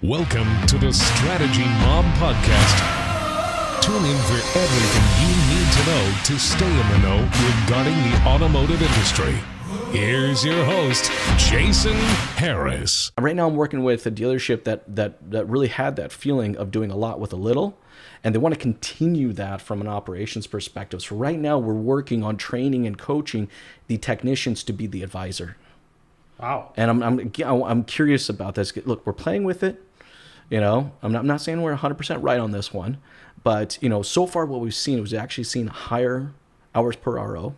Welcome to the Strategy Mob Podcast. Tune in for everything you need to know to stay in the know regarding the automotive industry. Here's your host, Jason Harris. Right now I'm working with a dealership that really had that feeling of doing a lot with a little, and they want to continue that from an operations perspective. So right now we're working on training and coaching the technicians to be the advisor. Wow. And I'm curious about this. Look, we're playing with it. You know, I'm not saying we're 100% right on this one, but you know, so far what we've seen was actually seen higher hours per RO.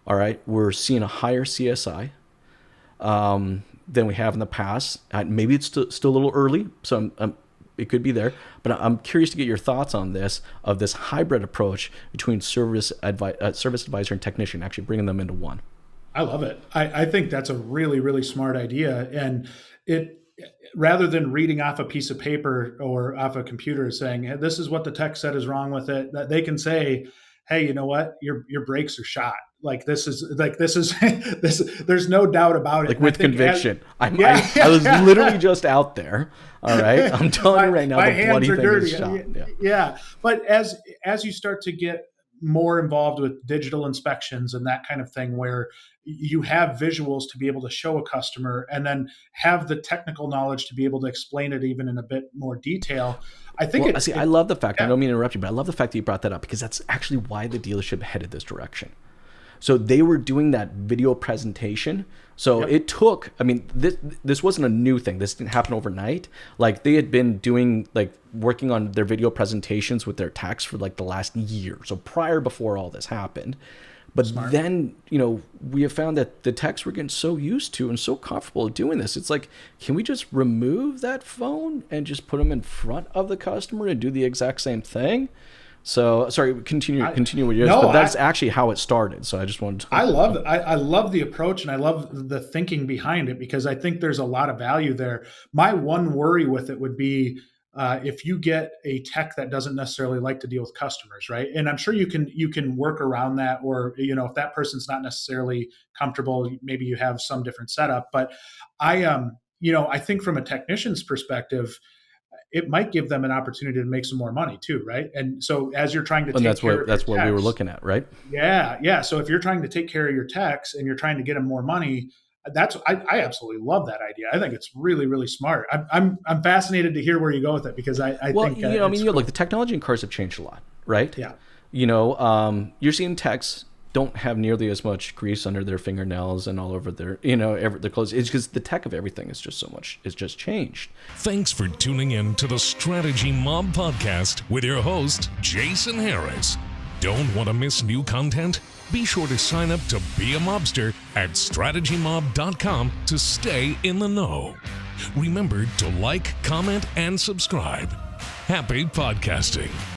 All right, we're seeing a higher CSI than we have in the past. Maybe it's still a little early, so it could be there. But I'm curious to get your thoughts on this, of this hybrid approach between service advisor and technician, actually bringing them into one. I love it. I think that's a really, really smart idea. And it, rather than reading off a piece of paper or off a computer saying, hey, this is what the tech said is wrong with it, that they can say, hey, you know what? Your brakes are shot. This is there's no doubt about it. Like with conviction. I was literally just out there. All right. I'm telling you right now, the bloody thing is shot. Yeah. But as you start to get more involved with digital inspections and that kind of thing, where you have visuals to be able to show a customer and then have the technical knowledge to be able to explain it even in a bit more detail. I think I love the fact, I don't mean to interrupt you, but I love the fact that you brought that up, because that's actually why the dealership headed this direction. So they were doing that video presentation. So It took, I mean, this wasn't a new thing. This didn't happen overnight. Like they had been doing, working on their video presentations with their techs for the last year. So before all this happened. But Smart. Then, we have found that the techs were getting so used to and so comfortable doing this. It's like, can we just remove that phone and just put them in front of the customer and do the exact same thing? So, sorry, continue with yours, but that's actually how it started. So I just wanted to. I love the approach, and I love the thinking behind it, because I think there's a lot of value there. My one worry with it would be if you get a tech that doesn't necessarily like to deal with customers, right? And I'm sure you can work around that, or if that person's not necessarily comfortable, maybe you have some different setup. But I think from a technician's perspective, it might give them an opportunity to make some more money too, right? And so as you're trying to that's what we were looking at, right? Yeah. So if you're trying to take care of your techs and you're trying to get them more money, I absolutely love that idea. I think it's really, really smart. I'm fascinated to hear where you go with it, because I think the technology in cars have changed a lot, right? Yeah. You're seeing techs don't have nearly as much grease under their fingernails and all over their clothes. It's because the tech of everything is just so much. It's just changed. Thanks for tuning in to the Strategy Mob Podcast with your host, Jason Harris. Don't want to miss new content? Be sure to sign up to Be a Mobster at strategymob.com to stay in the know. Remember to like, comment, and subscribe. Happy podcasting.